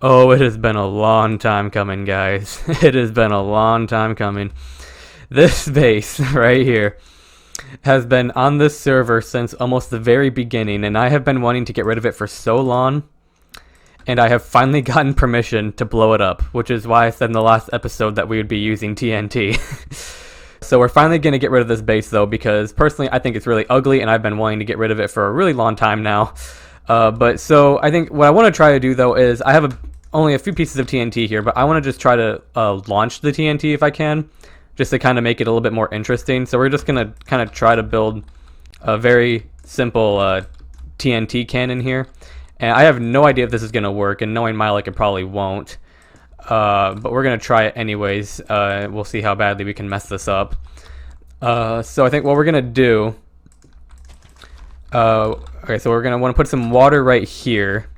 Oh, it has been a long time coming, guys. It has been a long time coming. This base right here has been on this server since almost the very beginning, and I have been wanting to get rid of it for so long, and I have finally gotten permission to blow it up, which is why I said in the last episode that we would be using TNT. So we're finally going to get rid of this base, though, because personally I think it's really ugly, and I've been wanting to get rid of it for a really long time now. But so I think what I want to try to do, though, is I have only a few pieces of TNT here, but I want to just try to launch the TNT if I can, just to kind of make it a little bit more interesting. So we're just going to kind of try to build a very simple TNT cannon here. And I have no idea if this is going to work, and knowing my luck, it probably won't. But we're going to try it anyways. We'll see how badly we can mess this up. So I think what we're going to do... okay, so we're going to want to put some water right here.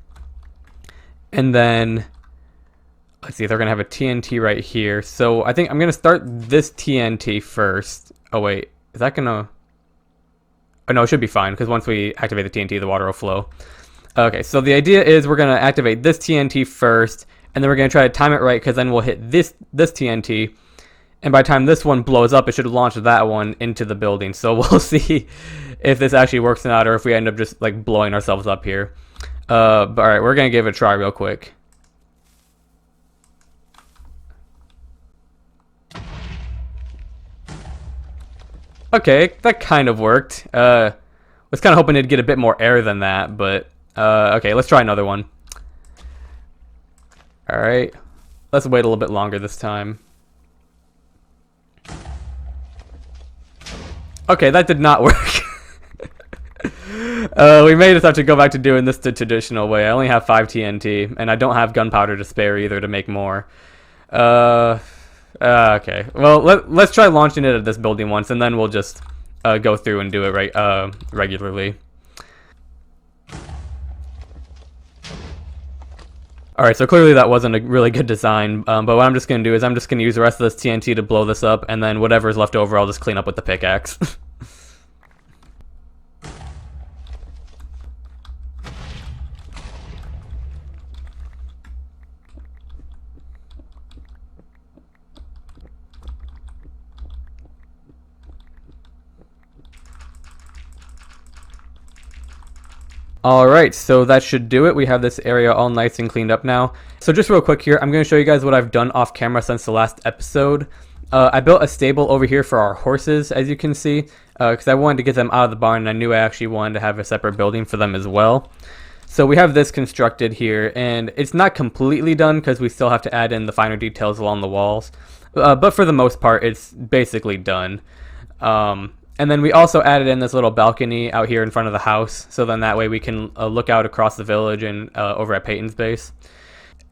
And then, let's see, they're going to have a TNT right here. So I think I'm going to start this TNT first. Oh, wait, is that going to... Oh, no, it should be fine, because once we activate the TNT, the water will flow. Okay, so the idea is we're going to activate this TNT first, and then we're going to try to time it right, because then we'll hit this TNT. And by the time this one blows up, it should launch that one into the building. So we'll see if this actually works or not, or if we end up just like blowing ourselves up here. But all right, we're going to give it a try real quick. Okay, that kind of worked. Was kind of hoping it'd get a bit more air than that, but okay, let's try another one. All right, let's wait a little bit longer this time. Okay, that did not work. We may just have to go back to doing this the traditional way. I only have 5 TNT, and I don't have gunpowder to spare either to make more. Okay, well, let's try launching it at this building once, and then we'll just go through and do it regularly. Alright, so clearly that wasn't a really good design, but what I'm just going to do is I'm just going to use the rest of this TNT to blow this up, and then whatever's left over I'll just clean up with the pickaxe. Alright, so that should do it. We have this area all nice and cleaned up now. So just real quick here, I'm going to show you guys what I've done off camera since the last episode. I built a stable over here for our horses, as you can see, because I wanted to get them out of the barn, and I knew I actually wanted to have a separate building for them as well. So we have this constructed here, and it's not completely done because we still have to add in the finer details along the walls. But for the most part, it's basically done. And then we also added in this little balcony out here in front of the house, so then that way we can look out across the village and over at Peyton's base.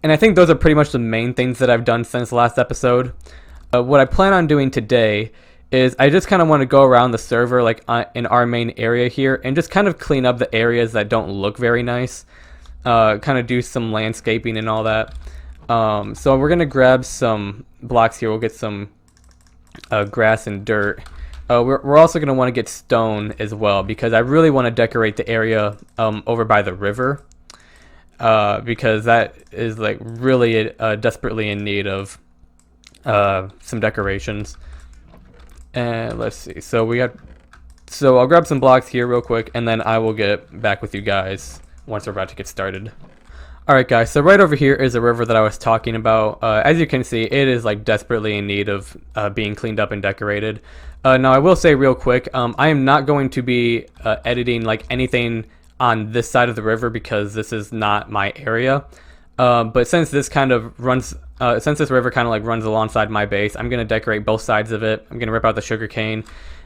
And I think those are pretty much the main things that I've done since the last episode. What I plan on doing today is I just kind of want to go around the server like in our main area here and just kind of clean up the areas that don't look very nice. Kind of do some landscaping and all that. So we're going to grab some blocks here. We'll get some grass and dirt. We're also going to want to get stone as well because I really want to decorate the area over by the river. Because that is like really desperately in need of some decorations. And let's see. So I'll grab some blocks here real quick, and then I will get back with you guys once we're about to get started. Alright guys, so right over here is a river that I was talking about. As you can see, it is like desperately in need of being cleaned up and decorated. Now I will say real quick, I am not going to be editing like anything on this side of the river because this is not my area. But since this kind of runs, since this river kind of like runs alongside my base, I'm gonna decorate both sides of it. I'm gonna rip out the sugar cane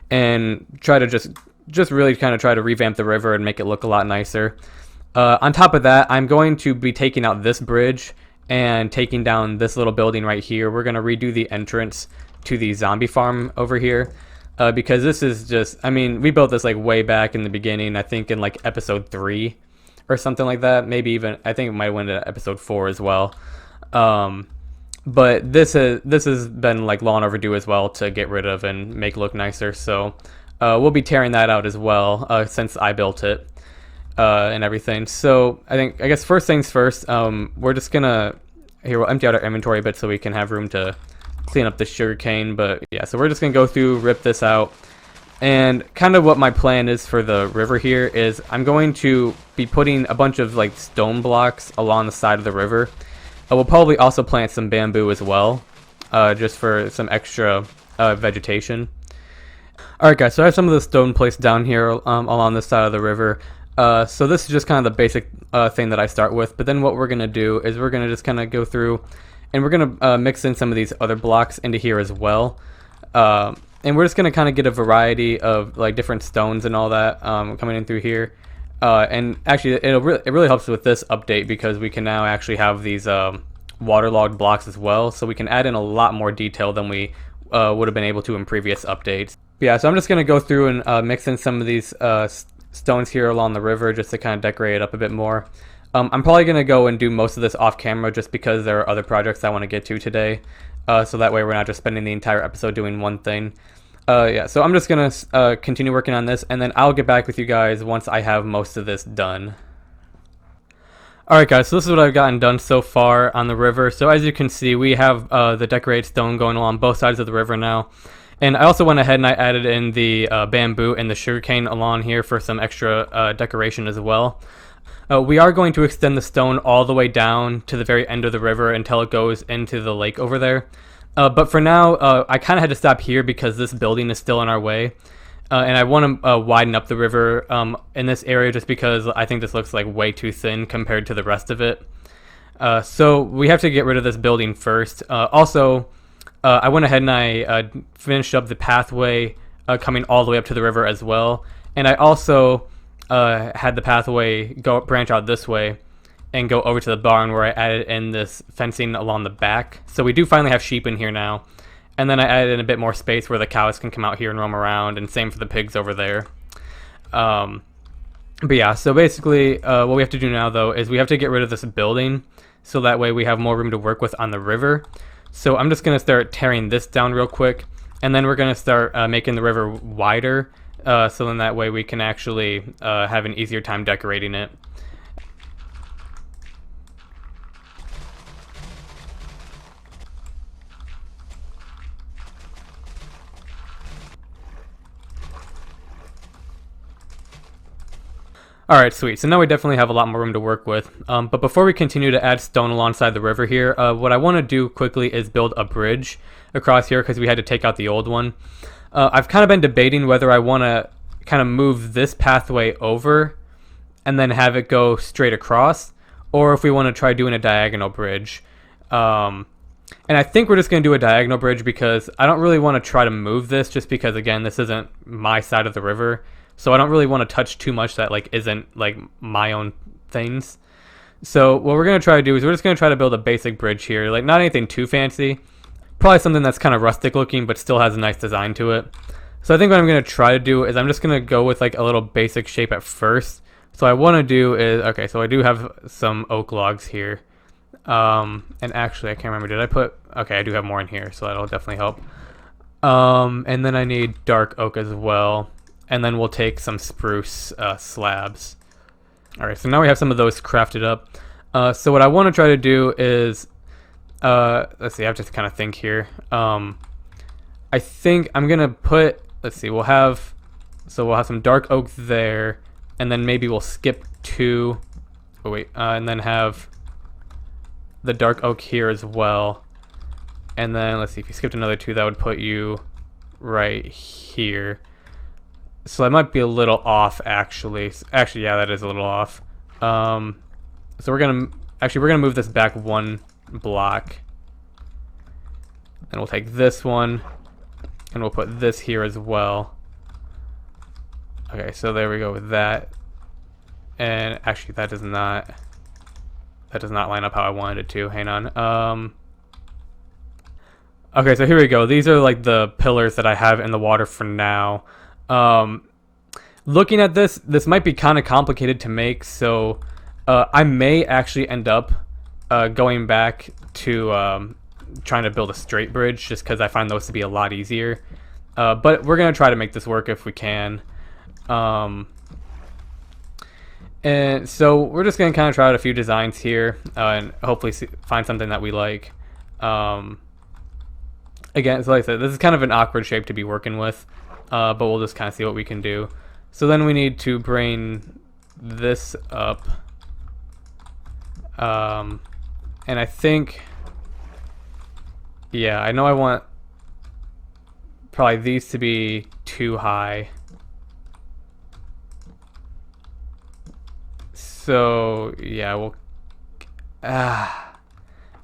and try to just really kind of try to revamp the river and make it look a lot nicer. On top of that, I'm going to be taking out this bridge and taking down this little building right here. We're gonna redo the entrance to the zombie farm over here. Because this is just, I mean, we built this like way back in the beginning, I think in like episode 3 or something like that. Maybe even, I think it might have went to episode 4 as well. But this has been like long overdue as well to get rid of and make look nicer. So we'll be tearing that out as well since I built it and everything. So I guess first things first, we're just gonna, here we'll empty out our inventory a bit so we can have room to clean up the sugar cane. But yeah, so we're just gonna go through, rip this out, and kind of what my plan is for the river here is I'm going to be putting a bunch of like stone blocks along the side of the river. We'll probably also plant some bamboo as well, just for some extra vegetation. Alright guys, so I have some of the stone placed down here along this side of the river. So this is just kind of the basic thing that I start with, but then what we're gonna do is we're gonna just kind of go through and we're going to mix in some of these other blocks into here as well. And we're just going to kind of get a variety of like different stones and all that coming in through here. And actually, it really helps with this update because we can now actually have these waterlogged blocks as well. So we can add in a lot more detail than we would have been able to in previous updates. But yeah, so I'm just going to go through and mix in some of these stones here along the river just to kind of decorate it up a bit more. I'm probably going to go and do most of this off camera just because there are other projects I want to get to today. So that way we're not just spending the entire episode doing one thing. Yeah, so I'm just going to continue working on this, and then I'll get back with you guys once I have most of this done. Alright guys, so this is what I've gotten done so far on the river. So as you can see, we have the decorated stone going along both sides of the river now. And I also went ahead and I added in the bamboo and the sugarcane along here for some extra decoration as well. We are going to extend the stone all the way down to the very end of the river until it goes into the lake over there. But for now, I kind of had to stop here because this building is still in our way. And I want to widen up the river in this area just because I think this looks like way too thin compared to the rest of it. So we have to get rid of this building first. Also, I went ahead and I finished up the pathway coming all the way up to the river as well. And I also had the pathway branch out this way and go over to the barn where I added in this fencing along the back. So we do finally have sheep in here now. And then I added in a bit more space where the cows can come out here and roam around, and same for the pigs over there. But yeah, so basically what we have to do now though is we have to get rid of this building so that way we have more room to work with on the river. So I'm just going to start tearing this down real quick, and then we're going to start making the river wider. So then that way we can actually have an easier time decorating it. Alright, sweet. So now we definitely have a lot more room to work with. But before we continue to add stone alongside the river here, what I want to do quickly is build a bridge across here because we had to take out the old one. I've kind of been debating whether I want to kind of move this pathway over and then have it go straight across, or if we want to try doing a diagonal bridge. And I think we're just going to do a diagonal bridge because I don't really want to try to move this just because, again, this isn't my side of the river. So I don't really want to touch too much that like isn't like my own things. So what we're going to try to do is we're just going to try to build a basic bridge here, like not anything too fancy. probably something that's kind of rustic looking, but still has a nice design to it. So I think what I'm going to try to do is I'm just going to go with like a little basic shape at first. So I want to do is, okay, so I do have some oak logs here. And actually, I can't remember, did I put, okay, I do have more in here, so that'll definitely help. And then I need dark oak as well. And then we'll take some spruce slabs. All right, so now we have some of those crafted up. So what I want to try to do is, let's see, I have to kind of think here. I think I'm going to put, let's see, we'll have some dark oak there. And then maybe we'll skip 2, oh wait, and then have the dark oak here as well. And then let's see, if you skipped another 2, that would put you right here. So that might be a little off, actually. Actually, yeah, that is a little off. So we're gonna move this back 1 block. And we'll take this one, and we'll put this here as well. Okay, so there we go with that. And actually, that does not line up how I wanted it to. Hang on. Okay, so here we go. These are like the pillars that I have in the water for now. Looking at this might be kind of complicated to make, so I may actually end up going back to trying to build a straight bridge, just because I find those to be a lot easier. But we're gonna try to make this work if we can. And so we're just gonna kind of try out a few designs here, and hopefully find something that we like. Again, so like I said, this is kind of an awkward shape to be working with, but we'll just kind of see what we can do. So then we need to bring this up, and I think, yeah, I know I want probably these to be too high. So yeah, we'll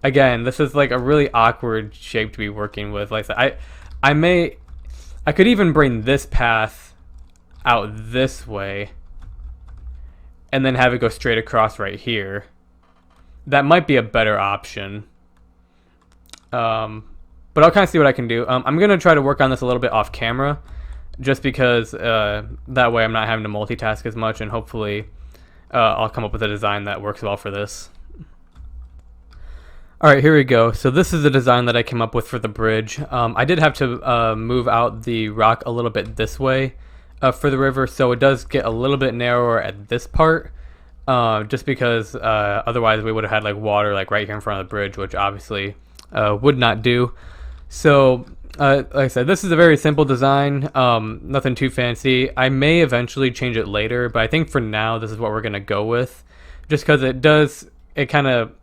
again, this is like a really awkward shape to be working with. Like I said, I could even bring this path out this way and then have it go straight across right here. That might be a better option. But I'll kind of see what I can do. I'm gonna try to work on this a little bit off camera, just because that way I'm not having to multitask as much, and hopefully I'll come up with a design that works well for this. Alright, here we go. So this is the design that I came up with for the bridge. I did have to move out the rock a little bit this way for the river, so it does get a little bit narrower at this part, just because otherwise we would have had like water like right here in front of the bridge, which obviously would not do. So like I said, this is a very simple design, nothing too fancy. I may eventually change it later, but I think for now this is what we're gonna go with, just because it kind of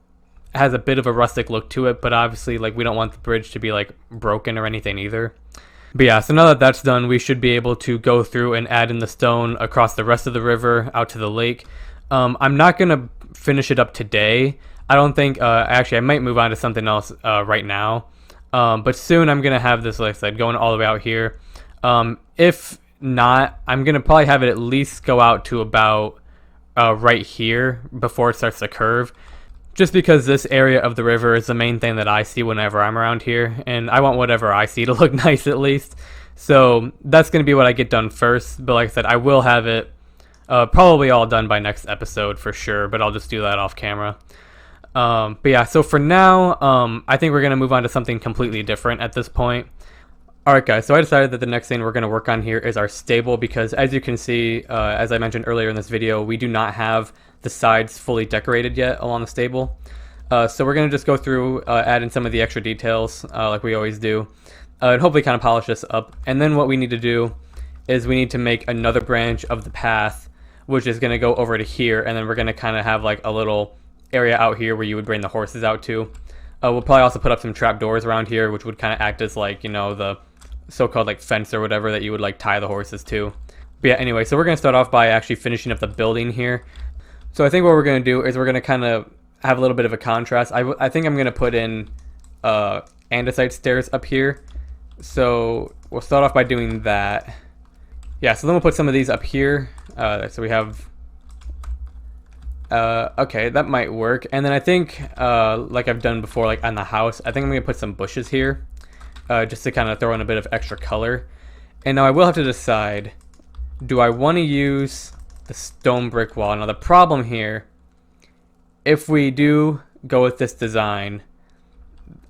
has a bit of a rustic look to it, but obviously like we don't want the bridge to be like broken or anything either. But yeah, so now that that's done, we should be able to go through and add in the stone across the rest of the river out to the lake. I'm not gonna finish it up today. I don't think, actually I might move on to something else right now. But soon I'm gonna have this, like I said, going all the way out here. If not, I'm gonna probably have it at least go out to about right here before it starts to curve, just because this area of the river is the main thing that I see whenever I'm around here, and I want whatever I see to look nice at least. So that's gonna be what I get done first, but like I said, I will have it probably all done by next episode for sure, but I'll just do that off camera. But yeah, so for now, I think we're going to move on to something completely different at this point. Alright guys, so I decided that the next thing we're going to work on here is our stable, because as you can see, as I mentioned earlier in this video, we do not have the sides fully decorated yet along the stable. So we're going to just go through, add in some of the extra details, like we always do, and hopefully kind of polish this up. And then what we need to do is we need to make another branch of the path, which is going to go over to here, and then we're going to kind of have like a little area out here where you would bring the horses out to. We'll probably also put up some trap doors around here, which would kind of act as like, you know, the so-called like fence or whatever that you would like tie the horses to. But yeah, anyway, so we're going to start off by actually finishing up the building here. So I think what we're going to do is we're going to kind of have a little bit of a contrast. I think I'm going to put in andesite stairs up here. So we'll start off by doing that. Yeah, so then we'll put some of these up here. So we have Okay, that might work. And then I think, like I've done before, like on the house, I think I'm gonna put some bushes here, just to kind of throw in a bit of extra color. And now I will have to decide, do I want to use the stone brick wall? Now the problem here, if we do go with this design,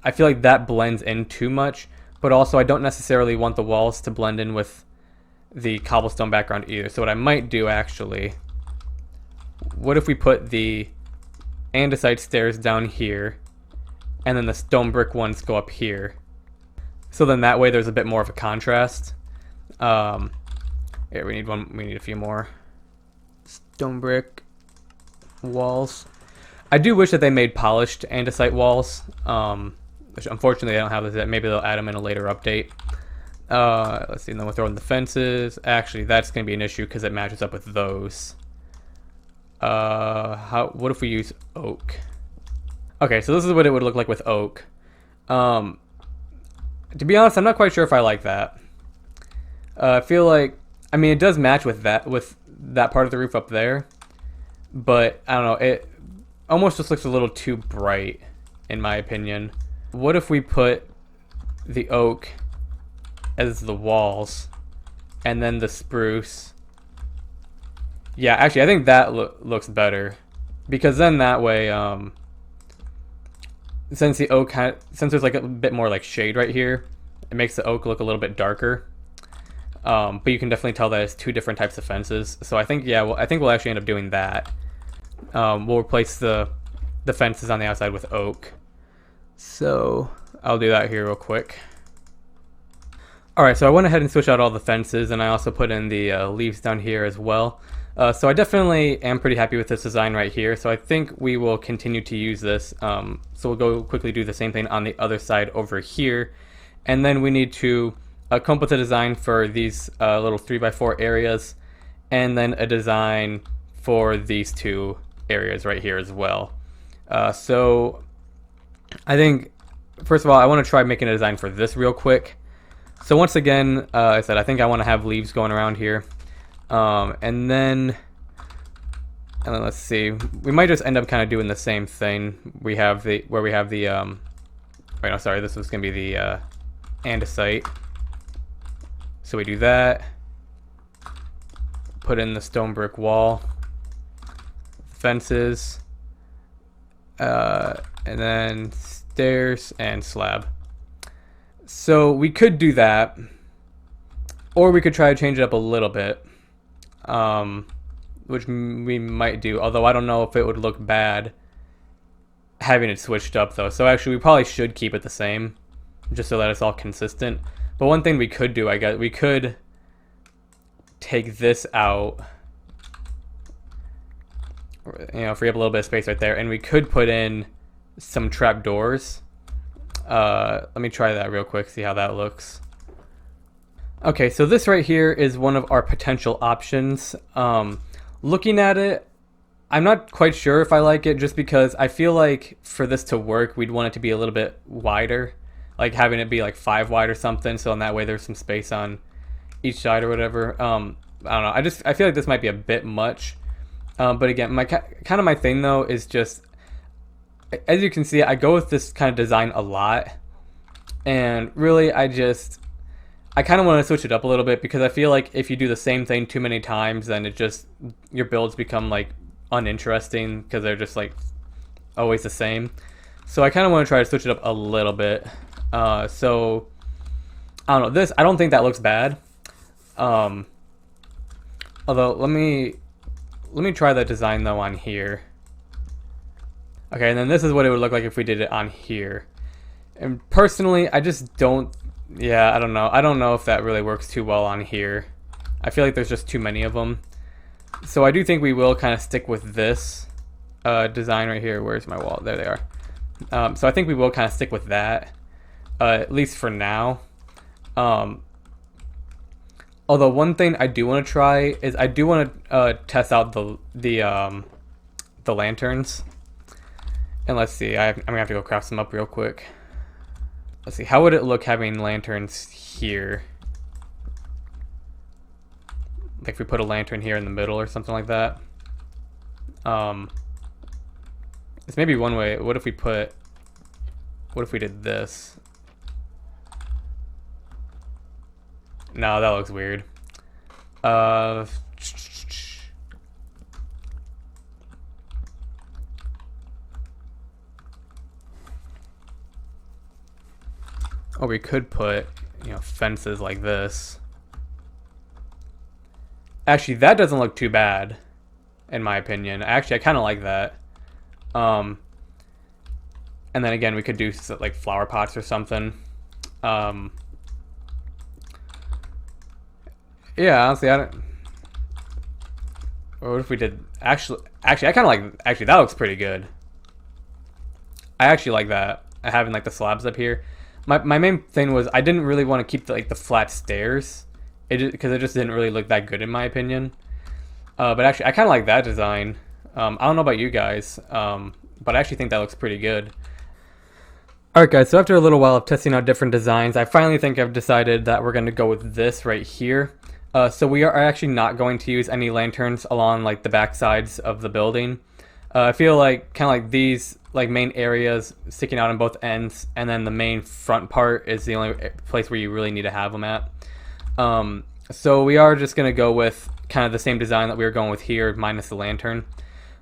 I feel like that blends in too much, but also I don't necessarily want the walls to blend in with the cobblestone background either. So what I might do actually, what if we put the andesite stairs down here and then the stone brick ones go up here? So then that way there's a bit more of a contrast. Here, we need a few more stone brick walls. I do wish that they made polished andesite walls, which unfortunately they don't have this yet. Maybe they'll add them in a later update. Let's see, and then we'll throw in the fences. Actually, that's going to be an issue because it matches up with those. What if we use oak? Okay, so this is what it would look like with oak. To be honest, I'm not quite sure if I like that. I feel like, I mean, it does match with that part of the roof up there, but I don't know, it almost just looks a little too bright, in my opinion. What if we put the oak as the walls, and then the spruce? Yeah, actually, I think that looks better, because then that way, since the oak since there's like a bit more like shade right here, it makes the oak look a little bit darker. But you can definitely tell that it's two different types of fences. So I think, yeah, well, I think we'll actually end up doing that. We'll replace the fences on the outside with oak. So I'll do that here real quick. Alright, so I went ahead and switched out all the fences, and I also put in the leaves down here as well. So I definitely am pretty happy with this design right here. So I think we will continue to use this. So we'll go quickly do the same thing on the other side over here. And then we need to come up with a design for these little 3x4 areas, and then a design for these two areas right here as well. So I think, first of all, I want to try making a design for this real quick. So once again, I said I think I want to have leaves going around here, and then let's see, we might just end up kind of doing the same thing. We have the wait, no, sorry, this was gonna be the andesite. So we do that, put in the stone brick wall, fences, and then stairs and slab. So we could do that, or we could try to change it up a little bit, which we might do, although I don't know if it would look bad having it switched up though. So actually we probably should keep it the same, just so that it's all consistent. But one thing we could do, I guess, we could take this out, you know, free up a little bit of space right there, and we could put in some trapdoors. Let me try that real quick, see how that looks. Okay, so this right here is one of our potential options. Looking at it, I'm not quite sure if I like it, just because I feel like for this to work, we'd want it to be a little bit wider. Like having it be like 5 wide or something, so in that way there's some space on each side or whatever. I don't know. I feel like this might be a bit much. But again, my kind of my thing though is just, as you can see, I go with this kind of design a lot, and really I kind of want to switch it up a little bit, because I feel like if you do the same thing too many times, then it just, your builds become like uninteresting because they're just like always the same. So I kind of want to try to switch it up a little bit. So I don't know, I don't think that looks bad. Although let me try that design though on here. Okay, and then this is what it would look like if we did it on here. And personally, I just don't, yeah, I don't know. I don't know if that really works too well on here. I feel like there's just too many of them. So I do think we will kind of stick with this design right here. Where's my wall? There they are. So I think we will kind of stick with that, at least for now. Although one thing I do want to try is I do want to test out the lanterns. And let's see, I'm gonna have to go craft some up real quick. Let's see, how would it look having lanterns here? Like if we put a lantern here in the middle or something like that. It's maybe one way. What if we did this? No, that looks weird. Oh, we could put, fences like this. Actually, that doesn't look too bad, in my opinion. Actually, I kind of like that. And then again, we could do like flower pots or something. Yeah, honestly, I don't. Or what if we did? Actually, I kind of like. Actually, that looks pretty good. I actually like that. Having like the slabs up here. My main thing was I didn't really want to keep the flat stairs, because it just didn't really look that good in my opinion. But actually, I kind of like that design. I don't know about you guys, but I actually think that looks pretty good. Alright guys, so after a little while of testing out different designs, I finally think I've decided that we're going to go with this right here. So we are actually not going to use any lanterns along like the back sides of the building. I feel like kind of like these like main areas sticking out on both ends, and then the main front part is the only place where you really need to have them at. So we are just going to go with kind of the same design that we were going with here, minus the lantern.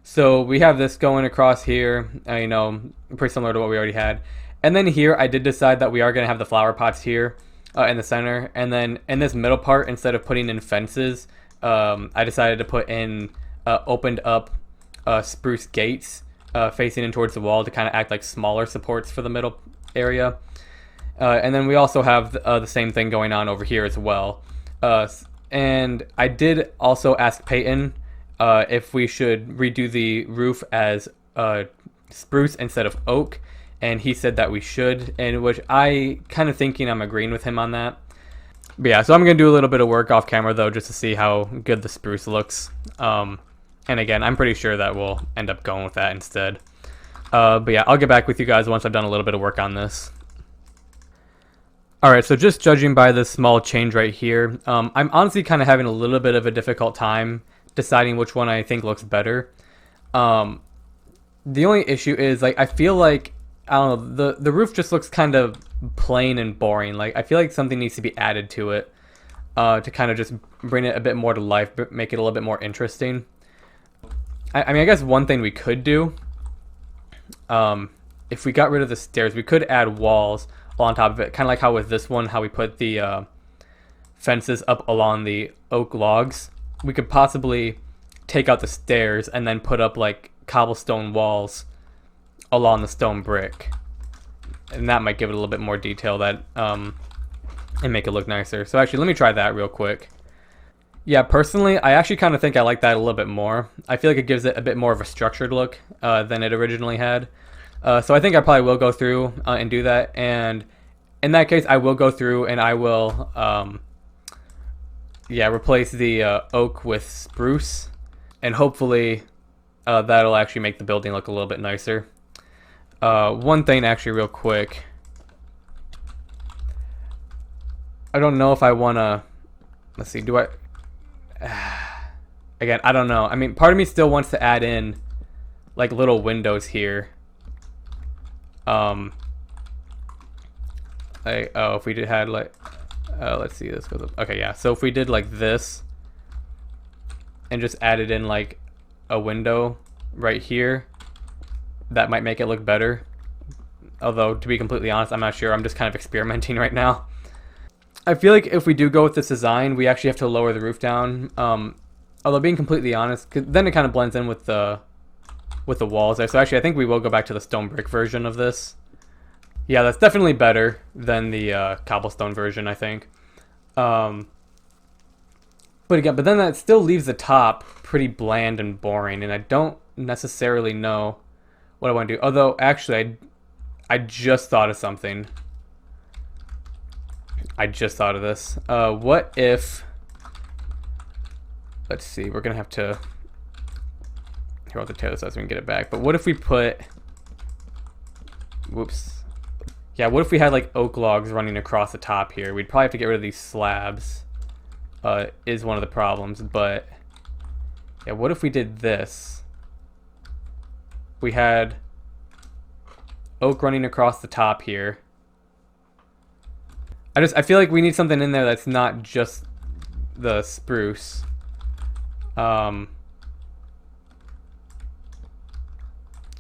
So we have this going across here, pretty similar to what we already had. And then here, I did decide that we are going to have the flower pots here in the center. And then in this middle part, instead of putting in fences, I decided to put in opened up spruce gates facing in towards the wall to kind of act like smaller supports for the middle area. And then we also have the same thing going on over here as well. And I did also ask Peyton if we should redo the roof as spruce instead of oak. And he said that we should, and which I kind of thinking I'm agreeing with him on that. But yeah, so I'm going to do a little bit of work off camera though, just to see how good the spruce looks. And again, I'm pretty sure that we'll end up going with that instead. But yeah, I'll get back with you guys once I've done a little bit of work on this. Alright, so just judging by this small change right here, I'm honestly kind of having a little bit of a difficult time deciding which one I think looks better. The only issue is, like, I feel like, I don't know, the roof just looks kind of plain and boring. Like, I feel like something needs to be added to it to kind of just bring it a bit more to life, but make it a little bit more interesting. I mean, I guess one thing we could do, if we got rid of the stairs, we could add walls on top of it, kind of like how with this one, how we put the fences up along the oak logs. We could possibly take out the stairs and then put up like cobblestone walls along the stone brick, and that might give it a little bit more detail that and make it look nicer. So actually, let me try that real quick. Yeah, personally, I actually kind of think I like that a little bit more. I feel like it gives it a bit more of a structured look than it originally had. So I think I probably will go through and do that. And in that case, I will go through and I will, replace the oak with spruce. And hopefully that'll actually make the building look a little bit nicer. One thing actually real quick. I don't know if I want to, let's see, do I, again, I don't know. I mean, part of me still wants to add in like little windows here. If we did had like, let's see, this goes up. Okay, yeah. So if we did like this, and just added in like a window right here, that might make it look better. Although, to be completely honest, I'm not sure. I'm just kind of experimenting right now. I feel like if we do go with this design, we actually have to lower the roof down. Although being completely honest, 'cause then it kind of blends in with the walls there. So actually, I think we will go back to the stone brick version of this. Yeah, that's definitely better than the cobblestone version, I think. But then that still leaves the top pretty bland and boring, and I don't necessarily know what I want to do. Although, actually, I just thought of something. I just thought of this. What if... Let's see, we're going to have to... Here, I'll have to tear this out so we can get it back. But what if we put... Whoops. Yeah, what if we had like oak logs running across the top here? We'd probably have to get rid of these slabs. Is one of the problems. But, yeah, what if we did this? We had oak running across the top here. I feel like we need something in there that's not just the spruce. I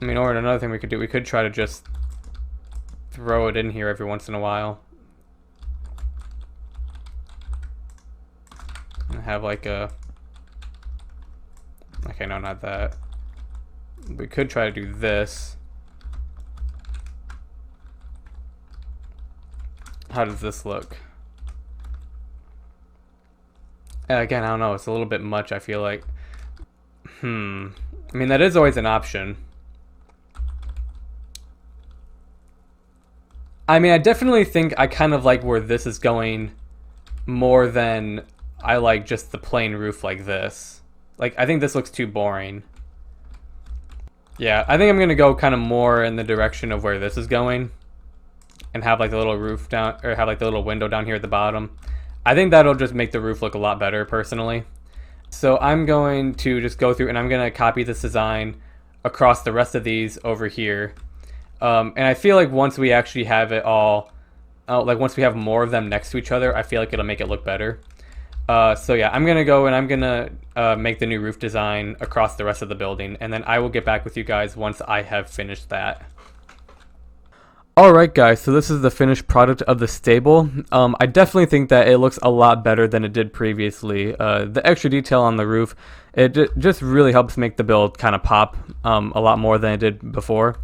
mean, or another thing we could do, we could try to just throw it in here every once in a while. And have like a... Okay, no, not that. We could try to do this. How does this look? Again, I don't know. It's a little bit much, I feel like. I mean, that is always an option. I mean, I definitely think I kind of like where this is going more than I like just the plain roof like this. Like, I think this looks too boring. Yeah, I think I'm going to go kind of more in the direction of where this is going. And have like the little roof down, or have like the little window down here at the bottom. I think that'll just make the roof look a lot better, personally. So I'm going to just go through and I'm going to copy this design across the rest of these over here. And I feel like once we actually have it all, like once we have more of them next to each other, I feel like it'll make it look better. So yeah, I'm going to go and I'm going to make the new roof design across the rest of the building. And then I will get back with you guys once I have finished that. Alright guys, so this is the finished product of the stable. I definitely think that it looks a lot better than it did previously. The extra detail on the roof, it just really helps make the build kind of pop a lot more than it did before.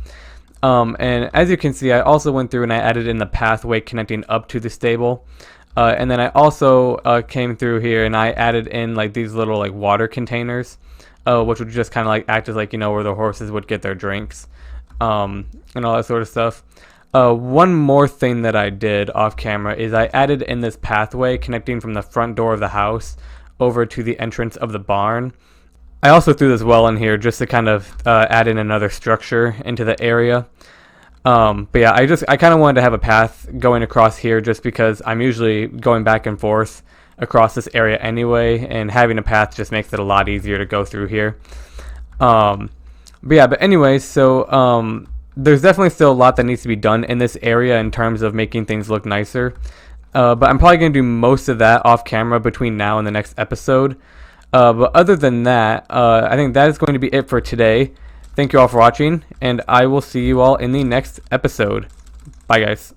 And as you can see, I also went through and I added in the pathway connecting up to the stable. And then I also came through here and I added in like these little like water containers, which would just kind of like act as like, you know, where the horses would get their drinks and all that sort of stuff. One more thing that I did off camera is I added in this pathway connecting from the front door of the house over to the entrance of the barn. I also threw this well in here just to kind of add in another structure into the area. But yeah, I kind of wanted to have a path going across here just because I'm usually going back and forth across this area anyway, and having a path just makes it a lot easier to go through here. But yeah, but anyway, so there's definitely still a lot that needs to be done in this area in terms of making things look nicer. But I'm probably going to do most of that off camera between now and the next episode. But other than that, I think that is going to be it for today. Thank you all for watching, and I will see you all in the next episode. Bye, guys.